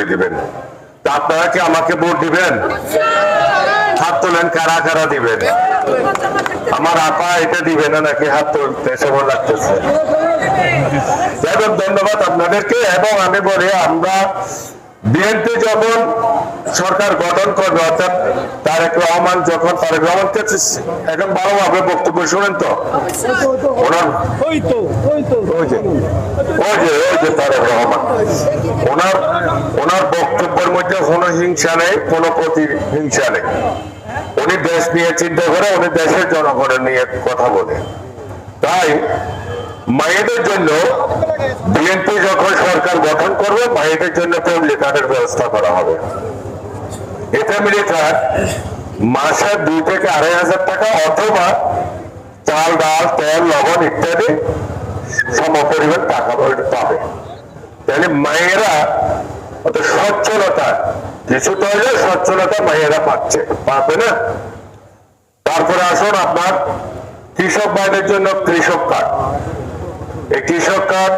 করে দিবেন। তা আপনারা কি আমাকে ভোট দিবেন? হাত তোলেন, কারা কারা দিবেন? আমার আপা এটা দিবে না নাকি? হাত তুলতে সময় লাগতেছে। ধন্যবাদ আপনাদেরকে। এবং আমি বলি, আমরা বিএনপি যখন সরকার গঠন করবে, অর্থাৎ তারেক রহমান যখন, তারেক রহমানকে এখন ভালোভাবে বক্তব্য শুনেন তো, ওনার তারেক রহমান, ওনার বক্তব্যের মধ্যে কোনো হিংসা নেই, কোনো প্রতিহিংসা নেই। উনি দেশ নিয়ে চিন্তা করে, উনি দেশের জনগণের নিয়ে কথা বলে। তাই মায়েদের জন্য বিএনপি যখন সরকার গঠন করবে, মায়েদের জন্য ফ্যামিলি কার্ডের ব্যবস্থা করা হবে। এই ফ্যামিলি কার্ড মাসে 2 থেকে 2,500 টাকা, অথবা চাল, ডাল, তেল, লবণ ইত্যাদি সমপরিমাণ টাকা পাবে। তাহলে মায়েরা সচ্ছলতা, কিছুটা হলে সচ্ছলতা মায়েরা পাবে না। তারপরে আসুন আপনার কৃষক ভাইদের জন্য কৃষক কার্ড। এই কৃষক কার্ড